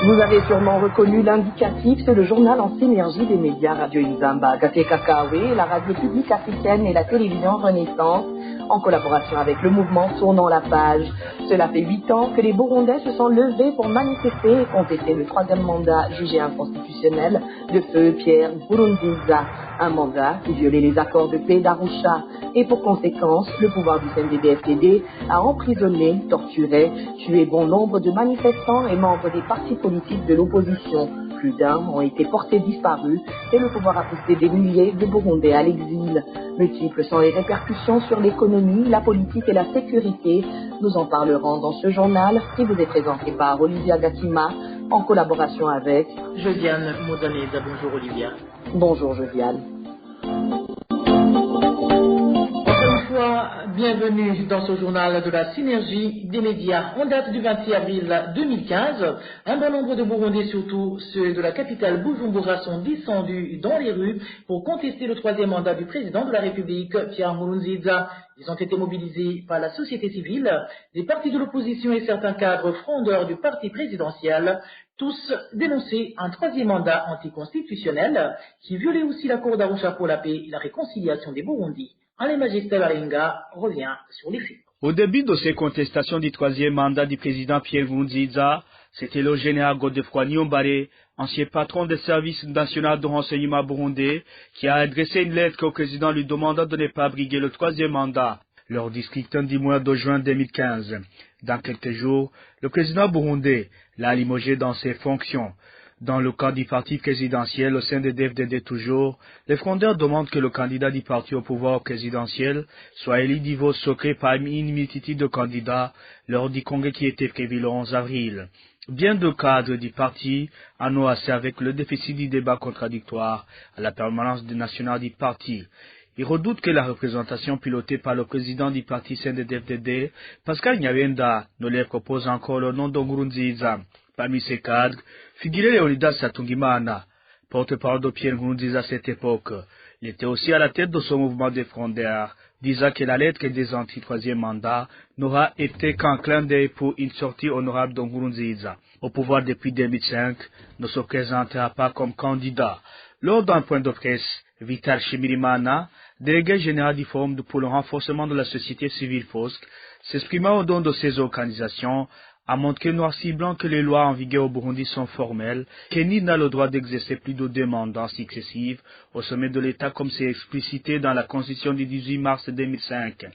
Vous avez sûrement reconnu l'indicatif, c'est le journal en synergie des médias Radio Inzamba, Gate Kakawe, la radio publique africaine et la télévision Renaissance, en collaboration avec le mouvement Tournons la page. Cela fait 8 ans que les Burundais se sont levés pour manifester et contester le 3e mandat jugé inconstitutionnel de feu Pierre Nkurunziza, un mandat qui violait les accords de paix d'Arusha et pour conséquence, le pouvoir du CNDD-FDD a emprisonné, torturé, tué bon nombre de manifestants et membres des partis politiques de l'opposition. Plus d'un ont été portés disparus et le pouvoir a poussé des milliers de Burundais à l'exil. Multiples sont les répercussions sur l'économie, la politique et la sécurité. Nous en parlerons dans ce journal qui vous est présenté par Olivia Gatima en collaboration avec Josiane Modaneza. Bonjour Olivia. Bonjour Josiane. Bienvenue dans ce journal de la synergie des médias. On date du 26 avril 2015. Un bon nombre de Burundais, surtout ceux de la capitale Bujumbura, sont descendus dans les rues pour contester le 3e mandat du président de la République, Pierre Nkurunziza. Ils ont été mobilisés par la société civile, des partis de l'opposition et certains cadres frondeurs du parti présidentiel. Tous dénonçaient un 3e mandat anticonstitutionnel qui violait aussi l'accord d'Arusha pour la paix et la réconciliation des Burundis. Alain Majesté Baringa revient sur les faits. Au début de ces contestations du 3e mandat du président Pierre Nkurunziza, c'était le général Godefroid Niyombare, ancien patron des services nationaux de renseignement burundais, qui a adressé une lettre au président lui demandant de ne pas briguer le 3e mandat lors du scrutin du mois de juin 2015. Dans quelques jours, le président burundais l'a limogé dans ses fonctions. Dans le cas du parti présidentiel au sein de DFDD toujours, les frondeurs demandent que le candidat du parti au pouvoir présidentiel soit élu du vote secret parmi une multitude de candidats lors du congrès qui était prévu le 11 avril. Bien de cadres du parti en ont assez avec le déficit du débat contradictoire à la permanence nationale du parti. Ils redoutent que la représentation pilotée par le président du parti CNDD-FDD, Pascal Nyabenda, ne leur propose encore le nom de Nkurunziza. Parmi ces cadres, figurait Leonidas Satungimana, porte-parole de Pierre Nkurunziza à cette époque. Il était aussi à la tête de ce mouvement des frondeurs, disant que la lettre des anti-3e mandat n'aura été qu'un clin d'œil pour une sortie honorable de Nkurunziza. Au pouvoir depuis 2005, ne se présentera pas comme candidat. Lors d'un point de presse, Vital Shimirimana, délégué général du Forum pour le renforcement de la société civile FOSC, s'exprimant au nom de ces organisations, a montré noir si blanc que les lois en vigueur au Burundi sont formelles, que nul n'a le droit d'exercer plus de 2 mandats successifs au sommet de l'État comme c'est explicité dans la Constitution du 18 mars 2005.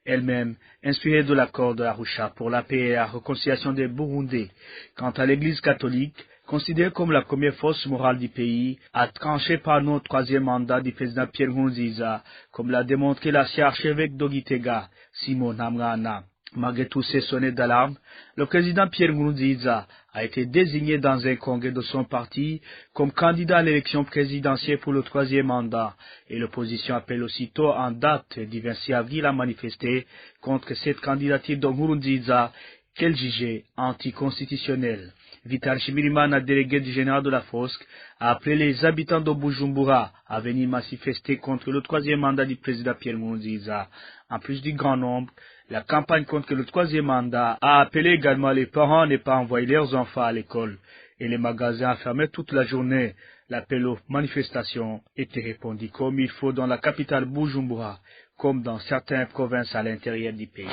Elle-même, inspirée de l'accord de Arusha pour la paix et la réconciliation des Burundais. Quant à l'Église catholique, considérée comme la première force morale du pays, a tranché par le 3e mandat du président Pierre Nkurunziza, comme l'a démontré l'archevêque de Gitega, Simon Namrana. Malgré tous ces sonnets d'alarme, le président Pierre Nkurunziza a été désigné dans un congrès de son parti comme candidat à l'élection présidentielle pour le 3e mandat et l'opposition appelle aussitôt en date du 26 avril à manifester contre cette candidature de Nkurunziza qu'elle jugeait anticonstitutionnelle. Vital Shimirimana, délégué du général de la FOSC, a appelé les habitants de Bujumbura à venir manifester contre le 3e mandat du président Pierre Nkurunziza. En plus du grand nombre, la campagne contre le 3e mandat a appelé également les parents à ne pas envoyer leurs enfants à l'école et les magasins à fermer toute la journée. L'appel aux manifestations était répondu comme il faut dans la capitale Bujumbura, comme dans certaines provinces à l'intérieur du pays.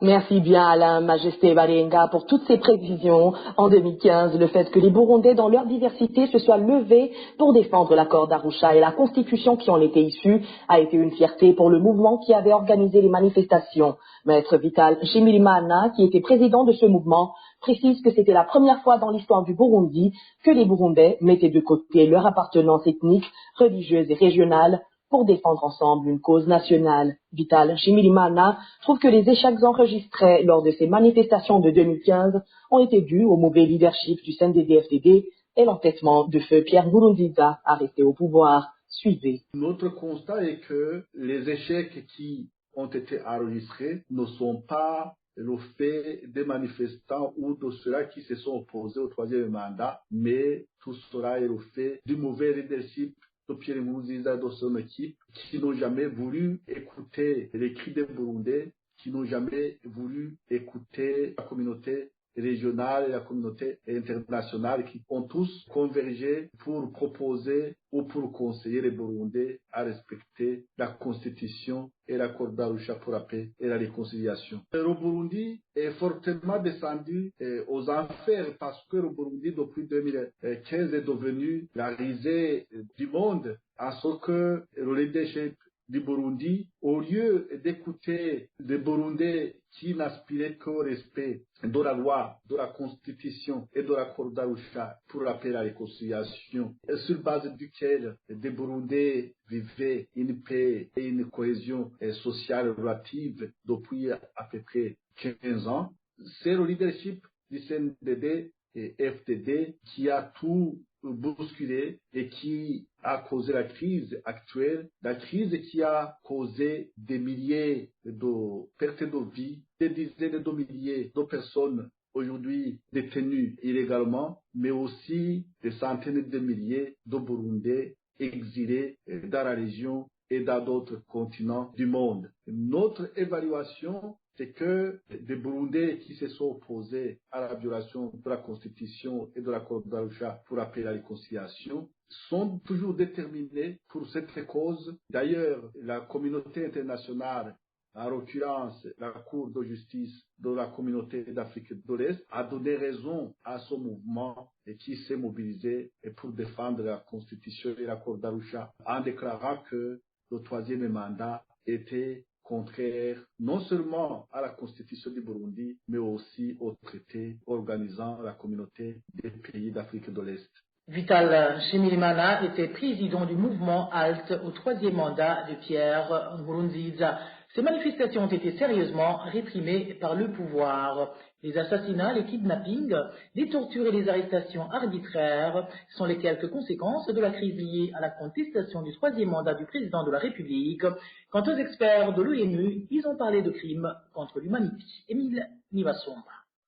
Merci bien Alain Majesté Baringa pour toutes ces précisions. En 2015, le fait que les Burundais dans leur diversité se soient levés pour défendre l'accord d'Arusha et la constitution qui en était issue a été une fierté pour le mouvement qui avait organisé les manifestations. Maître Vital Shimirimana, qui était président de ce mouvement, précise que c'était la première fois dans l'histoire du Burundi que les Burundais mettaient de côté leur appartenance ethnique, religieuse et régionale pour défendre ensemble une cause nationale. Vital Shimirimana trouve que les échecs enregistrés lors de ces manifestations de 2015 ont été dus au mauvais leadership du CNDD-FDD et l'entêtement de feu Pierre Nkurunziza à rester au pouvoir. Suivez. Notre constat est que les échecs qui ont été enregistrés ne sont pas le fait des manifestants ou de ceux-là qui se sont opposés au 3e mandat, mais tout cela est le fait du mauvais leadership de Pierre Nkurunziza et de son équipe qui n'ont jamais voulu écouter les cris des Burundais, qui n'ont jamais voulu écouter la communauté régionale et la communauté internationale qui ont tous convergé pour proposer ou pour conseiller les Burundais à respecter la Constitution et l'accord d'Arusha pour la paix et la réconciliation. Le Burundi est fortement descendu aux enfers parce que le Burundi, depuis 2015, est devenu la risée du monde, à ce que le leadership du Burundi, au lieu d'écouter les Burundais qui n'aspiraient qu'au respect de la loi, de la Constitution et de l'accord d'Arusha pour la paix et la réconciliation, sur base duquel les Burundais vivaient une paix et une cohésion sociale relative depuis à peu près 15 ans, c'est le leadership du CNDD et FDD qui a tout bousculé et qui a causé la crise actuelle, la crise qui a causé des milliers de pertes de vie, des dizaines de milliers de personnes aujourd'hui détenues illégalement, mais aussi des centaines de milliers de Burundais exilés dans la région et dans d'autres continents du monde. Notre évaluation, c'est que des Burundais qui se sont opposés à la violation de la Constitution et de l'accord d'Arusha pour la paix et la réconciliation sont toujours déterminés pour cette cause. D'ailleurs, la communauté internationale, en l'occurrence la Cour de justice de la communauté d'Afrique de l'Est, a donné raison à ce mouvement et qui s'est mobilisé pour défendre la Constitution et l'accord d'Arusha en déclarant que le troisième mandat était contraire non seulement à la Constitution du Burundi, mais aussi au traité organisant la communauté des pays d'Afrique de l'Est. Vital Nshimirimana était président du mouvement HALT au troisième mandat de Pierre Nkurunziza. Ces manifestations ont été sérieusement réprimées par le pouvoir. Les assassinats, les kidnappings, les tortures et les arrestations arbitraires sont les quelques conséquences de la crise liée à la contestation du troisième mandat du président de la République. Quant aux experts de l'ONU, ils ont parlé de crimes contre l'humanité. Émile Nivasomba.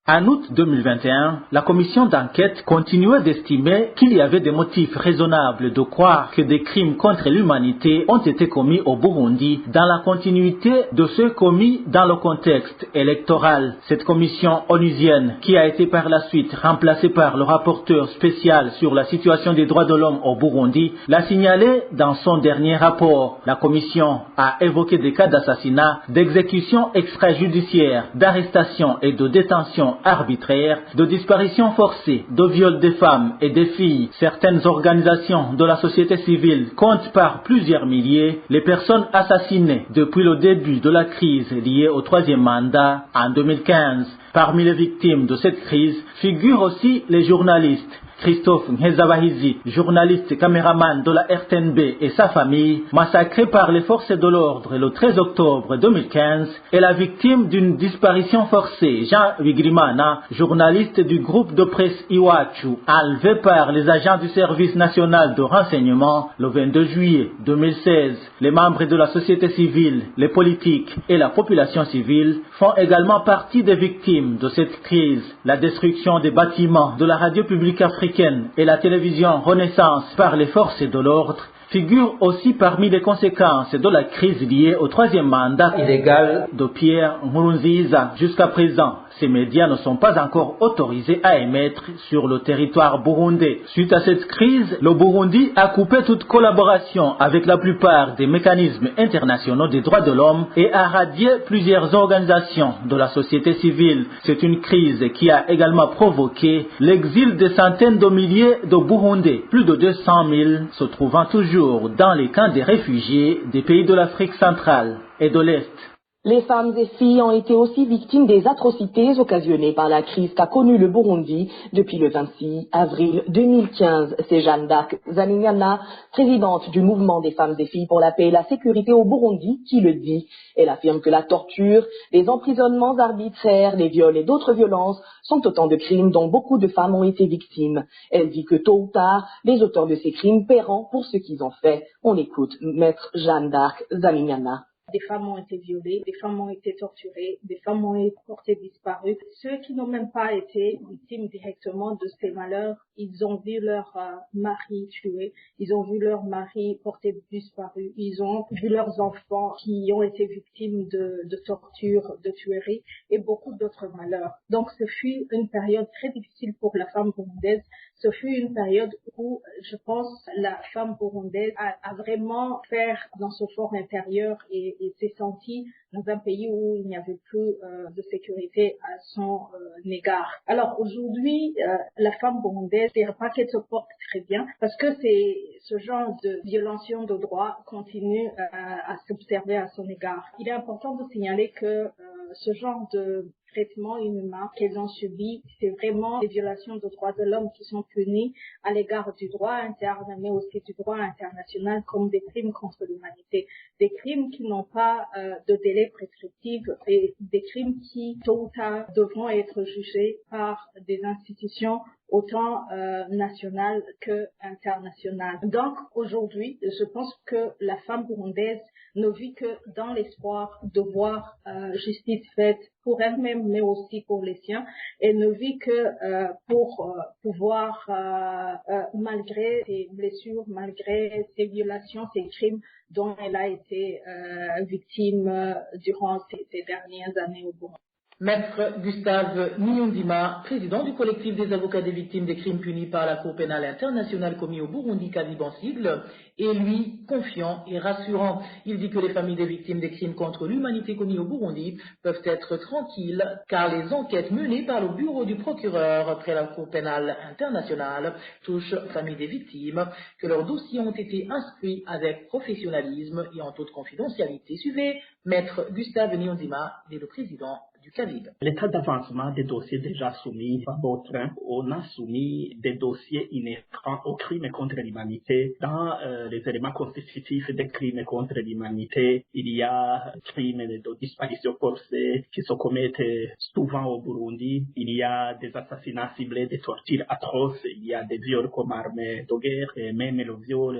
En août 2021, la commission d'enquête continuait d'estimer qu'il y avait des motifs raisonnables de croire que des crimes contre l'humanité ont été commis au Burundi dans la continuité de ceux commis dans le contexte électoral. Cette commission onusienne, qui a été par la suite remplacée par le rapporteur spécial sur la situation des droits de l'homme au Burundi, l'a signalé dans son dernier rapport. La commission a évoqué des cas d'assassinat, d'exécution extrajudiciaire, d'arrestation et de détention arbitraire, de disparition forcée, de viol des femmes et des filles. Certaines organisations de la société civile comptent par plusieurs milliers les personnes assassinées depuis le début de la crise liée au troisième mandat en 2015. Parmi les victimes de cette crise figurent aussi les journalistes. Christophe Nkezabahizi, journaliste caméraman de la RTNB et sa famille, massacré par les forces de l'ordre le 13 octobre 2015, est la victime d'une disparition forcée. Jean Wigrimana, journaliste du groupe de presse Iwachu, enlevé par les agents du service national de renseignement le 22 juillet 2016. Les membres de la société civile, les politiques et la population civile font également partie des victimes de cette crise. La destruction des bâtiments de la radio publique africaine et la télévision Renaissance par les forces de l'ordre figure aussi parmi les conséquences de la crise liée au troisième mandat illégal de Pierre Nkurunziza. Jusqu'à présent, ces médias ne sont pas encore autorisés à émettre sur le territoire burundais. Suite à cette crise, le Burundi a coupé toute collaboration avec la plupart des mécanismes internationaux des droits de l'homme et a radié plusieurs organisations de la société civile. C'est une crise qui a également provoqué l'exil de centaines de milliers de Burundais, plus de 200 000 se trouvant toujours dans les camps des réfugiés des pays de l'Afrique centrale et de l'Est. Les femmes et filles ont été aussi victimes des atrocités occasionnées par la crise qu'a connue le Burundi depuis le 26 avril 2015. C'est Jeanne d'Arc Zaninyana, présidente du mouvement des femmes et filles pour la paix et la sécurité au Burundi, qui le dit. Elle affirme que la torture, les emprisonnements arbitraires, les viols et d'autres violences sont autant de crimes dont beaucoup de femmes ont été victimes. Elle dit que tôt ou tard, les auteurs de ces crimes paieront pour ce qu'ils ont fait. On écoute Maître Jeanne d'Arc Zaninyana. des femmes ont été violées, des femmes ont été torturées, des femmes ont été portées disparues. Ceux qui n'ont même pas été victimes directement de ces malheurs, ils ont vu leur mari tué, ils ont vu leur mari porté disparu, ils ont vu leurs enfants qui ont été victimes de torture, de tueries et beaucoup d'autres malheurs. Donc ce fut une période très difficile pour la femme burundaise. Ce fut une période où, je pense, la femme burundaise a vraiment fait dans son fort intérieur et s'est sentie dans un pays où il n'y avait plus de sécurité à son égard. Alors aujourd'hui, la femme burundaise, je ne dirais pas qu'elle se porte très bien parce que ce genre de violation de droits continue à s'observer à son égard. Il est important de signaler que ce genre de traitement inhumain qu'elles ont subi, c'est vraiment des violations de droits de l'homme qui sont punies à l'égard du droit interne, mais aussi du droit international comme des crimes contre l'humanité. Des crimes qui n'ont pas de délai prescriptif et des crimes qui, tôt ou tard, devront être jugés par des institutions autant nationales que internationales. Donc, aujourd'hui, je pense que la femme burundaise ne vit que dans l'espoir de voir justice faite pour elle-même, mais aussi pour les siens, et ne vit que pour pouvoir, malgré ses blessures, malgré ses violations, ses crimes dont elle a été victime durant ces dernières années au Burundi. Maître Gustave Niondima, président du collectif des avocats des victimes des crimes punis par la Cour pénale internationale commis au Burundi, CAVIB en sigle, est lui confiant et rassurant. Il dit que les familles des victimes des crimes contre l'humanité commis au Burundi peuvent être tranquilles car les enquêtes menées par le bureau du procureur après la Cour pénale internationale touchent les familles des victimes, que leurs dossiers ont été inscrits avec professionnalisme et en toute confidentialité. Suivez Maître Gustave Niondima, il est le président du CAVIB. L'état d'avancement des dossiers déjà soumis par votre, on a soumis des dossiers inhérents aux crimes contre l'humanité. Dans les éléments constitutifs des crimes contre l'humanité, il y a crimes de disparition forcée qui se commettent souvent au Burundi. Il y a des assassinats ciblés, des tortures atroces. Il y a des viols comme armes de guerre, et même le viol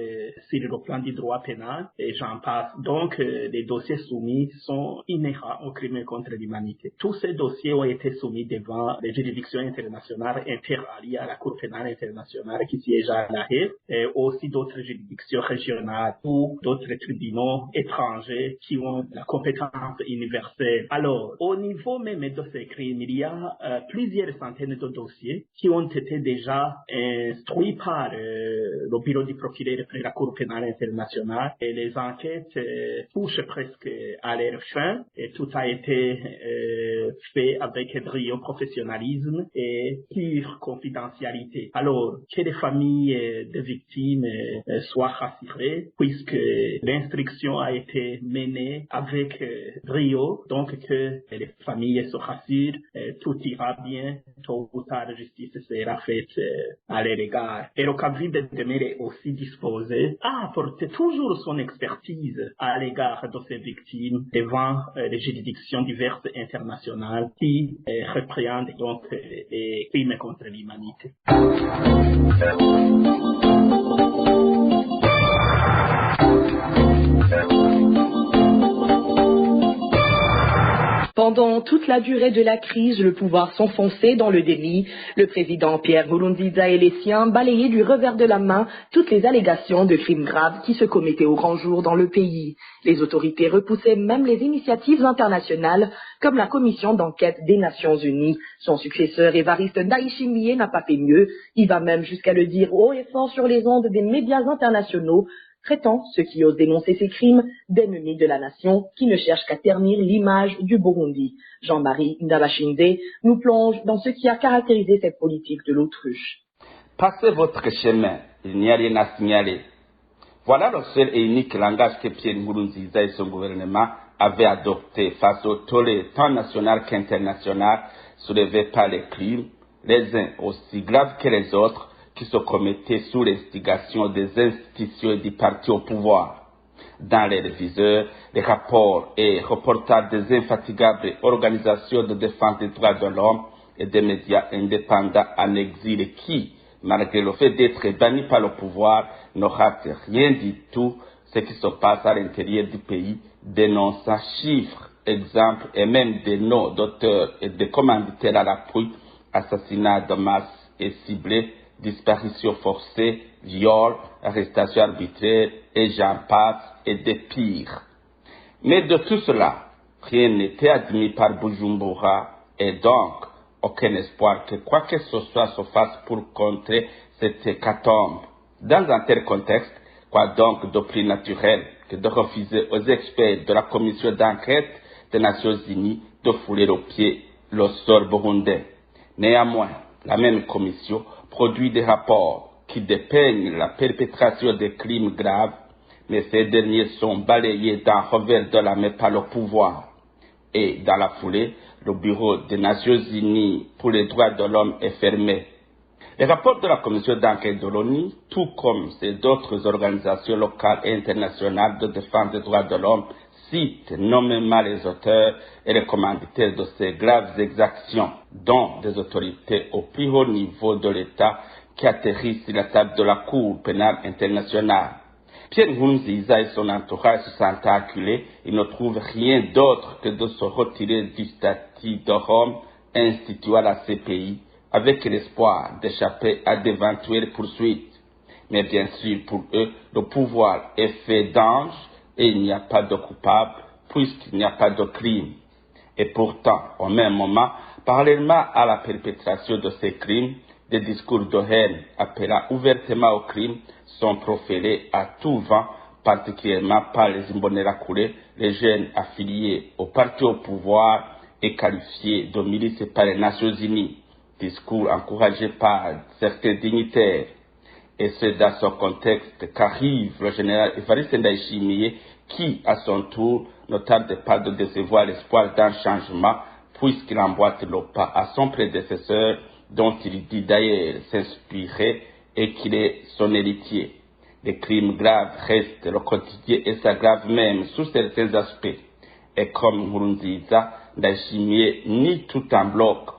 sur le plan du droit pénal, et j'en passe. Donc, les dossiers soumis sont inhérents aux crimes contre l'humanité. Tous ces dossiers ont été soumis devant les juridictions internationales interalliées à la Cour pénale internationale qui siège à La Haye, et aussi d'autres juridictions régionales ou d'autres tribunaux étrangers qui ont la compétence universelle. Alors, au niveau même de ces crimes, il y a plusieurs centaines de dossiers qui ont été déjà instruits par le bureau du procureur près la Cour pénale internationale, et les enquêtes touchent presque à leur fin, et tout a été fait avec brio, professionnalisme et pure confidentialité. Alors, que les familles des victimes soient rassurées, puisque l'instruction a été menée avec brio, donc que les familles se rassurent, tout ira bien, tôt ou tard, la justice sera faite à leur égard. Et le CAVIB demeure aussi disposé à apporter toujours son expertise à l'égard de ces victimes devant les juridictions diverses internationales qui représentent donc les crimes contre l'humanité. Pendant toute la durée de la crise, le pouvoir s'enfonçait dans le déni. Le président Pierre Nkurunziza et les siens balayaient du revers de la main toutes les allégations de crimes graves qui se commettaient au grand jour dans le pays. Les autorités repoussaient même les initiatives internationales comme la commission d'enquête des Nations Unies. Son successeur Évariste Ndayishimiye n'a pas fait mieux. Il va même jusqu'à le dire haut et fort sur les ondes des médias internationaux, traitant ceux qui osent dénoncer ces crimes d'ennemis de la nation qui ne cherchent qu'à ternir l'image du Burundi. Jean-Marie Ndabashinde nous plonge dans ce qui a caractérisé cette politique de l'autruche. Passez votre chemin, il n'y a rien à signaler. Voilà le seul et unique langage que Pierre Nkurunziza et son gouvernement avaient adopté face au tollé tant national qu'international soulevé par les crimes, les uns aussi graves que les autres, qui se commettaient sous l'instigation des institutions et du parti au pouvoir. Dans les réviseurs, les rapports et reportages des infatigables organisations de défense des droits de l'homme et des médias indépendants en exil qui, malgré le fait d'être bannis par le pouvoir, ne ratent rien du tout ce qui se passe à l'intérieur du pays, dénonçant chiffres, exemples et même des noms d'auteurs et de commanditaires à l'appui, assassinats de masse et ciblés, disparitions forcées, viols, arrestations arbitraires et j'en passe et des pires. Mais de tout cela, rien n'était admis par Bujumbura et donc aucun espoir que quoi que ce soit se fasse pour contrer cette hécatombe. Dans un tel contexte, quoi donc de plus naturel que de refuser aux experts de la commission d'enquête des Nations Unies de fouler aux pieds le sol burundais. Néanmoins, la même commission produit des rapports qui dépeignent la perpétration des crimes graves, mais ces derniers sont balayés d'un revers de la main par le pouvoir. Et dans la foulée, le Bureau des Nations Unies pour les droits de l'homme est fermé. Les rapports de la commission d'enquête de l'ONU, tout comme ceux d'autres organisations locales et internationales de défense des droits de l'homme, citent nommément les auteurs et les commanditaires de ces graves exactions, dont des autorités au plus haut niveau de l'État qui atterrissent sur la table de la Cour pénale internationale. Pierre Nkurunziza et son entourage se sentent acculés, ils ne trouvent rien d'autre que de se retirer du statut de Rome institué à la CPI, avec l'espoir d'échapper à d'éventuelles poursuites. Mais bien sûr, pour eux, le pouvoir est fait d'anges et il n'y a pas de coupable puisqu'il n'y a pas de crime. Et pourtant, au même moment, parallèlement à la perpétration de ces crimes, des discours de haine appelant ouvertement au crime sont proférés à tout vent, particulièrement par les Imbonerakure, les jeunes affiliés au parti au pouvoir et qualifiés de milices par les Nations Unies. Discours encouragés par certains dignitaires. Et c'est dans ce contexte qu'arrive le général Evariste Ndayishimiye qui, à son tour, ne tarde pas de décevoir l'espoir d'un changement puisqu'il emboîte le pas à son prédécesseur dont il dit d'ailleurs s'inspirer et qu'il est son héritier. Les crimes graves restent le quotidien et s'aggravent même sous certains aspects. Et comme Nkurunziza, Ndayishimiye nie tout en bloc.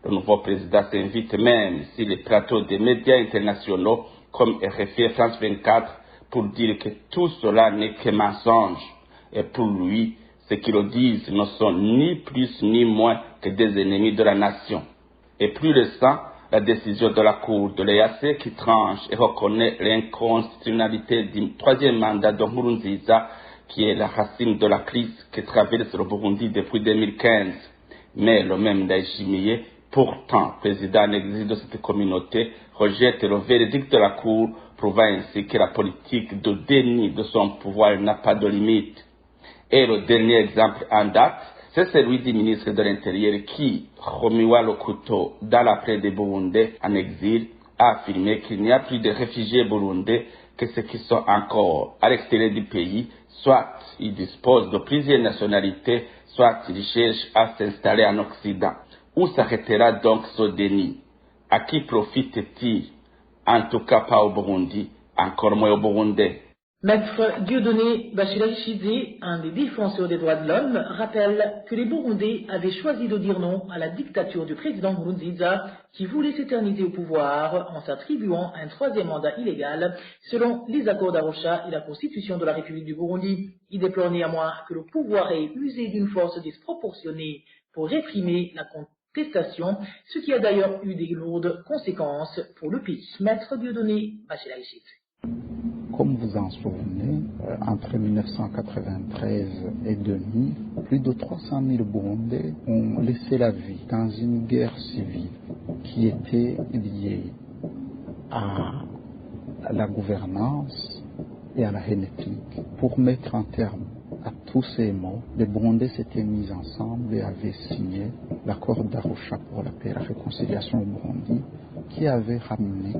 Le nouveau président s'invite même sur les plateaux des médias internationaux comme RFI et France 24 pour dire que tout cela n'est que mensonge. Et pour lui, ceux qui le disent ne sont ni plus ni moins que des ennemis de la nation. Et plus récent, la décision de la Cour de l'EAC qui tranche et reconnaît l'inconstitutionnalité du troisième mandat de Nkurunziza, qui est la racine de la crise que traverse le Burundi depuis 2015. Mais le même Ndayishimiye, pourtant président en exil de cette communauté, rejette le verdict de la Cour, prouvant ainsi que la politique de déni de son pouvoir n'a pas de limite. Et le dernier exemple en date, c'est celui du ministre de l'Intérieur qui, remuant le couteau dans la plaie des Burundais en exil, a affirmé qu'il n'y a plus de réfugiés burundais que ceux qui sont encore à l'extérieur du pays, soit ils disposent de plusieurs nationalités, soit ils cherchent à s'installer en Occident. Où s'arrêtera donc ce déni? À qui profite-t-il? En tout cas pas au Burundi, encore moins au Burundais. Maître Dieudonné Bachila-Chidze, un des défenseurs des droits de l'homme, rappelle que les Burundais avaient choisi de dire non à la dictature du président Nkurunziza qui voulait s'éterniser au pouvoir en s'attribuant un troisième mandat illégal selon les accords d'Arusha et la constitution de la République du Burundi. Il déplore néanmoins que le pouvoir ait usé d'une force disproportionnée pour réprimer la contestation, ce qui a d'ailleurs eu des lourdes conséquences pour le pays. Maître Dieudonné Bachila-Chidze. Comme vous en souvenez, entre 1993 et 2000, plus de 300 000 Burundais ont laissé la vie dans une guerre civile qui était liée à la gouvernance et à la haine ethnique. Pour mettre un terme à tous ces maux, les Burundais s'étaient mis ensemble et avaient signé l'accord d'Arusha pour la paix et la réconciliation au Burundi qui avait ramené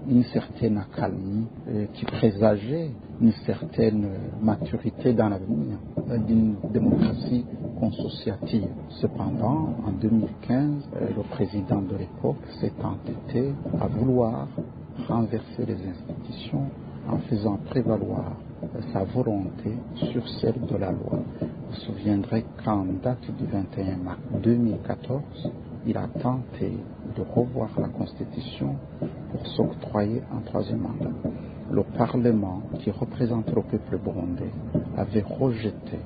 une certaine accalmie qui présageait une certaine maturité dans l'avenir d'une démocratie consociative. Cependant, en 2015, le président de l'époque s'est entêté à vouloir renverser les institutions en faisant prévaloir sa volonté sur celle de la loi. Vous vous souviendrez qu'en date du 21 mars 2014, il a tenté de revoir la Constitution pour s'octroyer un troisième mandat. Le Parlement, qui représente le peuple burundais, avait rejeté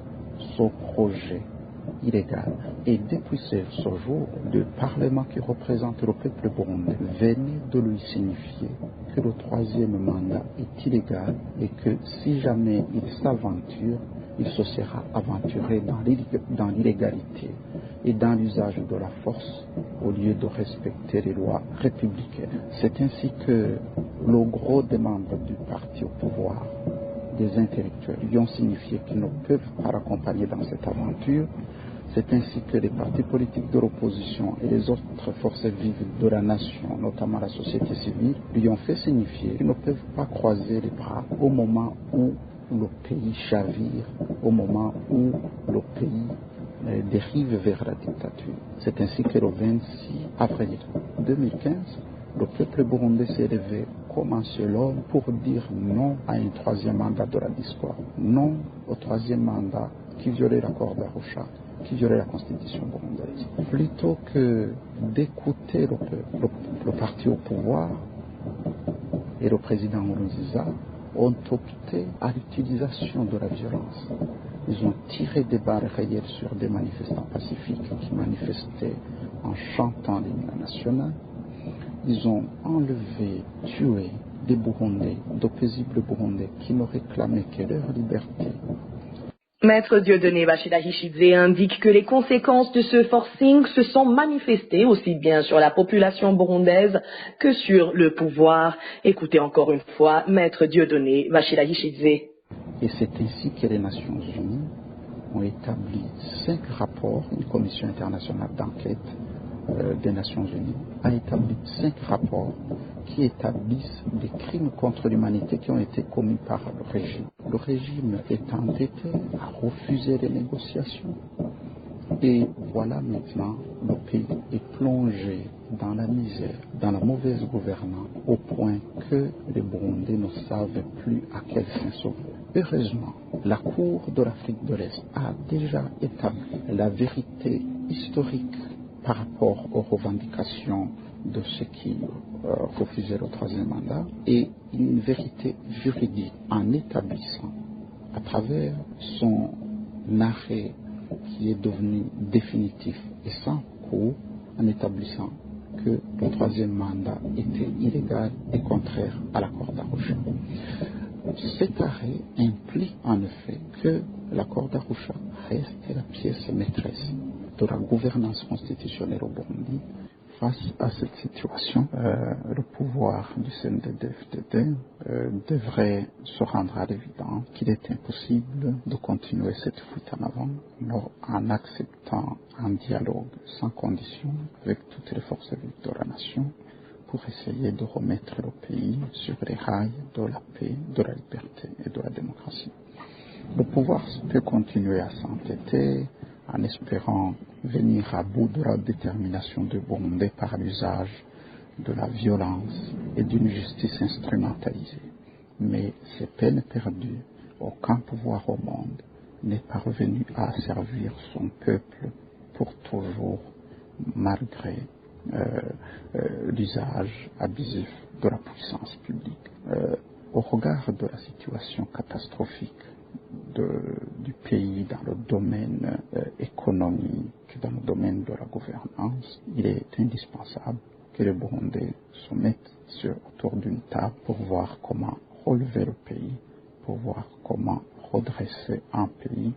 ce projet illégal. Et depuis ce jour, le Parlement qui représente le peuple burundais venait de lui signifier que le troisième mandat est illégal et que si jamais il s'aventure, il se sera aventuré dans l'illégalité et dans l'usage de la force au lieu de respecter les lois républicaines. C'est ainsi que le gros des membres du parti au pouvoir, des intellectuels, lui ont signifié qu'ils ne peuvent pas l'accompagner dans cette aventure. C'est ainsi que les partis politiques de l'opposition et les autres forces vives de la nation, notamment la société civile, lui ont fait signifier qu'ils ne peuvent pas croiser les bras au moment où le pays chavire, au moment où le pays dérive vers la dictature. C'est ainsi que le 26 avril 2015, le peuple burundais s'est levé comme un seul homme pour dire non à un troisième mandat de la discorde, non au troisième mandat qui violait l'accord d'Arusha, qui violait la constitution burundaise. Plutôt que d'écouter le parti au pouvoir et le président Nkurunziza, ont opté à l'utilisation de la violence. Ils ont tiré des balles réelles sur des manifestants pacifiques qui manifestaient en chantant l'hymne national. Ils ont enlevé, tué des Burundais, de paisibles Burundais qui ne réclamaient que leur liberté. Maître Dieudonné Bachila Hishidze indique que les conséquences de ce forcing se sont manifestées aussi bien sur la population burundaise que sur le pouvoir. Écoutez encore une fois Maître Dieudonné Bachila Hishidze. Et c'est ainsi que les Nations Unies ont établi 5 rapports, une commission internationale d'enquête des Nations Unies a établi 5 rapports qui établissent des crimes contre l'humanité qui ont été commis par le régime. Le régime est entêté à refuser les négociations. Et voilà maintenant, le pays est plongé dans la misère, dans la mauvaise gouvernance, au point que les Burundais ne savent plus à quel fin sauver. Heureusement, la Cour de l'Afrique de l'Est a déjà établi la vérité historique par rapport aux revendications de ceux qui refusaient le troisième mandat et une vérité juridique en établissant à travers son arrêt qui est devenu définitif et sans cours, en établissant que le troisième mandat était illégal et contraire à l'accord d'Arusha. Cet arrêt implique en effet que l'accord d'Arusha reste la pièce maîtresse de la gouvernance constitutionnelle au Burundi. Face à cette situation, le pouvoir du CNDD-FDD devrait se rendre à l'évidence qu'il est impossible de continuer cette fuite en avant en acceptant un dialogue sans condition avec toutes les forces vives de la nation pour essayer de remettre le pays sur les rails de la paix, de la liberté et de la démocratie. Le pouvoir peut continuer à s'entêter en espérant venir à bout de la détermination de Burundais par l'usage de la violence et d'une justice instrumentalisée. Mais c'est peine perdue. Aucun pouvoir au monde n'est parvenu à servir son peuple pour toujours, malgré l'usage abusif de la puissance publique. Au regard de la situation catastrophique du pays dans le domaine économique, dans le domaine de la gouvernance, il est indispensable que les Burundais se mettent autour d'une table pour voir comment relever le pays, pour voir comment redresser un pays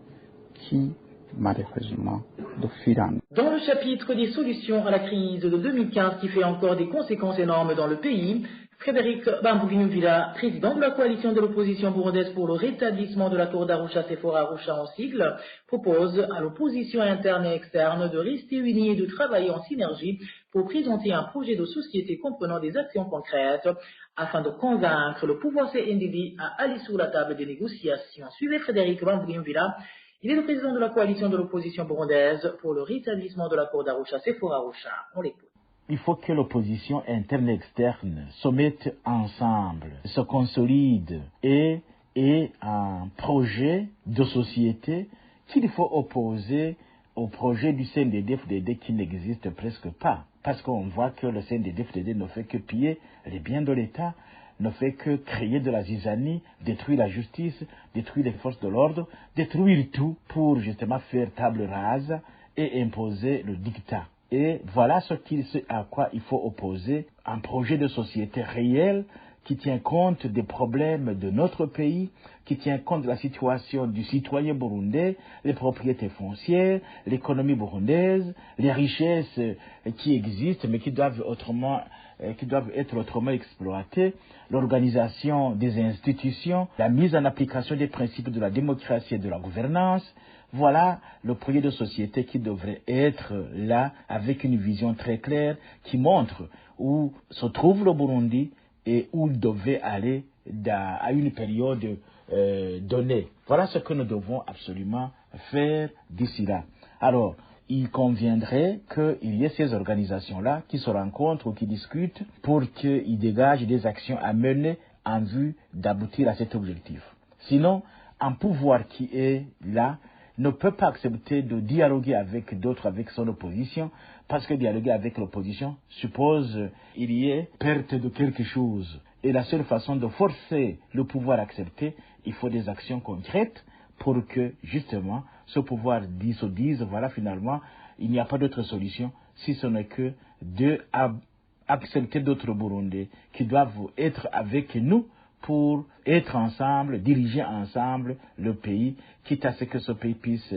qui, malheureusement, de fil en... Dans le chapitre des solutions à la crise de 2015 qui fait encore des conséquences énormes dans le pays, Frédéric Bambouguinouvila, président de la coalition de l'opposition burundaise pour le rétablissement de l'accord d'Arusha, Sephora Arusha en sigle, propose à l'opposition interne et externe de rester unie et de travailler en synergie pour présenter un projet de société comprenant des actions concrètes afin de convaincre le pouvoir CNDD à aller sur la table des négociations. Suivez Frédéric Bambouguinouvila. Il est le président de la coalition de l'opposition burundaise pour le rétablissement de l'accord d'Arusha, Sephora Arusha. On l'écoute. Il faut que l'opposition interne et externe se mettent ensemble, se consolident et ait un projet de société qu'il faut opposer au projet du CNDD-FDD qui n'existe presque pas. Parce qu'on voit que le CNDD-FDD ne fait que piller les biens de l'État, ne fait que créer de la zizanie, détruire la justice, détruire les forces de l'ordre, détruire tout pour justement faire table rase et imposer le dictat. Et voilà ce à quoi il faut opposer un projet de société réel qui tient compte des problèmes de notre pays, qui tient compte de la situation du citoyen burundais, les propriétés foncières, l'économie burundaise, les richesses qui existent mais qui doivent être autrement exploitées, l'organisation des institutions, la mise en application des principes de la démocratie et de la gouvernance. Voilà le projet de société qui devrait être là avec une vision très claire qui montre où se trouve le Burundi et où il devait aller à une période donnée. Voilà ce que nous devons absolument faire d'ici là. Alors, il conviendrait qu'il y ait ces organisations-là qui se rencontrent ou qui discutent pour qu'ils dégagent des actions à mener en vue d'aboutir à cet objectif. Sinon, un pouvoir qui est là ne peut pas accepter de dialoguer avec d'autres, avec son opposition, parce que dialoguer avec l'opposition suppose qu'il y ait perte de quelque chose. Et la seule façon de forcer le pouvoir à accepter, il faut des actions concrètes pour que, justement, ce pouvoir se dise, voilà, finalement, il n'y a pas d'autre solution, si ce n'est que d'accepter d'autres Burundais qui doivent être avec nous pour être ensemble, diriger ensemble le pays, quitte à ce que ce pays puisse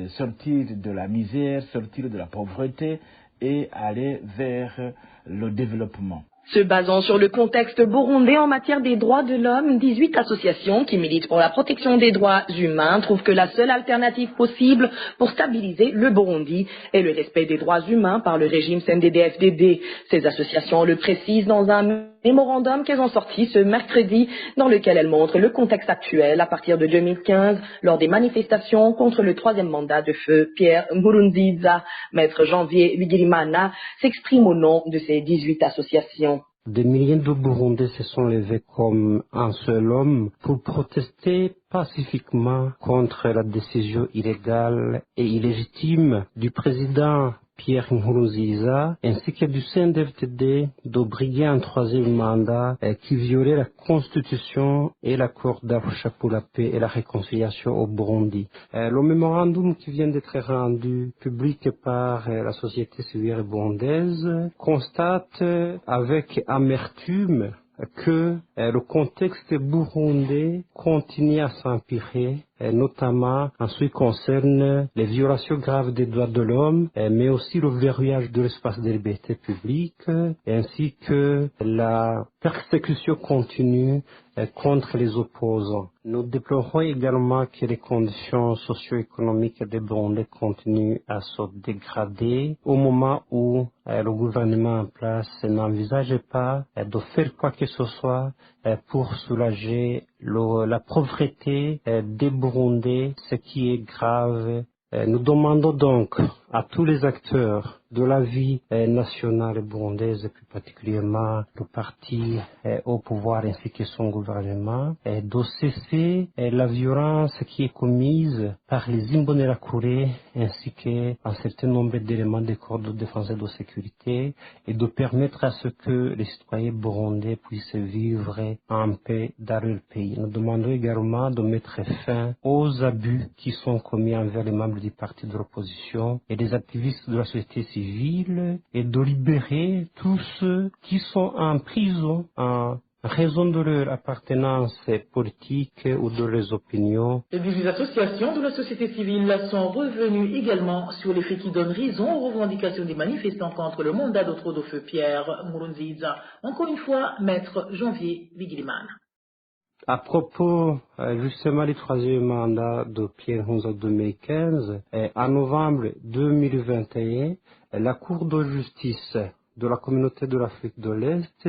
sortir de la misère, sortir de la pauvreté et aller vers le développement. Se basant sur le contexte burundais en matière des droits de l'homme, 18 associations qui militent pour la protection des droits humains trouvent que la seule alternative possible pour stabiliser le Burundi est le respect des droits humains par le régime CNDD-FDD. Ces associations le précisent dans un mémorandum qu'elles ont sorti ce mercredi, dans lequel elles montrent le contexte actuel à partir de 2015 lors des manifestations contre le troisième mandat de feu Pierre Nkurunziza. Maître Janvier Bigirimana s'exprime au nom de ces 18 associations. Des milliers de Burundais se sont levés comme un seul homme pour protester pacifiquement contre la décision illégale et illégitime du président Pierre Nkurunziza ainsi que du CNDD-FDD de briguer un troisième mandat qui violait la Constitution et l'accord d'Arusha pour la paix et la réconciliation au Burundi. Le mémorandum qui vient d'être rendu public par la société civile burundaise constate avec amertume que le contexte burundais continue à s'empirer, notamment en ce qui concerne les violations graves des droits de l'homme, mais aussi le verrouillage de l'espace de liberté publique, ainsi que la persécution continue contre les opposants. Nous déplorons également que les conditions socio-économiques des Burundais continuent à se dégrader au moment où le gouvernement en place n'envisage pas de faire quoi que ce soit pour soulager la pauvreté des Burundais, ce qui est grave. Nous demandons donc à tous les acteurs de la vie nationale burundaise, et plus particulièrement le parti au pouvoir ainsi que son gouvernement, de cesser la violence qui est commise par les Imbonerakure ainsi qu'un certain nombre d'éléments des corps de défense et de sécurité et de permettre à ce que les citoyens burundais puissent vivre en paix dans leur pays. Nous demandons également de mettre fin aux abus qui sont commis envers les membres du parti de l'opposition et des activistes de la société civile et de libérer tous ceux qui sont en prison en raison de leur appartenance politique ou de leurs opinions. Les 18 associations de la société civile sont revenues également sur les faits qui donnent raison aux revendications des manifestants contre le mandat de trop de feu Pierre Nkurunziza. Encore une fois, Maître Janvier Bigirimana. À propos justement du troisième mandat de Pierre Nkurunziza 2015, en novembre 2021, la Cour de justice de la communauté de l'Afrique de l'Est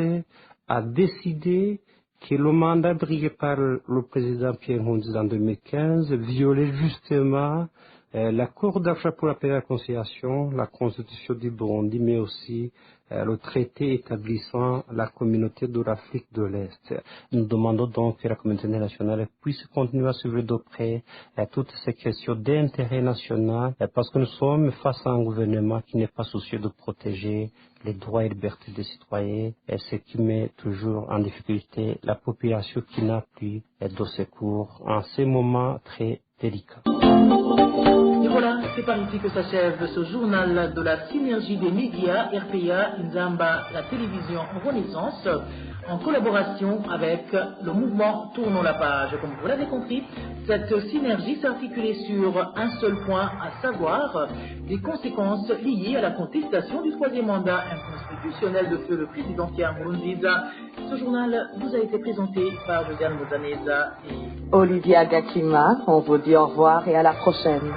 a décidé que le mandat brigué par le président Pierre Nkurunziza en 2015 violait justement la Cour d'Arusha pour la paix et la conciliation, la Constitution du Burundi, mais aussi le traité établissant la communauté de l'Afrique de l'Est. Nous demandons donc que la communauté internationale puisse continuer à suivre de près toutes ces questions d'intérêt national, parce que nous sommes face à un gouvernement qui n'est pas soucieux de protéger les droits et libertés des citoyens, et ce qui met toujours en difficulté la population qui n'a plus de secours en ces moments très délicats. Et voilà, c'est par ici que s'achève ce journal de la synergie des médias RPA, Nzamba, la télévision Renaissance, en collaboration avec le mouvement Tournons la page. Comme vous l'avez compris, cette synergie s'articulait sur un seul point, à savoir les conséquences liées à la contestation du troisième mandat inconstitutionnel de feu le président Pierre Nkurunziza. Ce journal vous a été présenté par Josiane Mozaneza et Olivia Gakima. On vous dit au revoir et à la prochaine.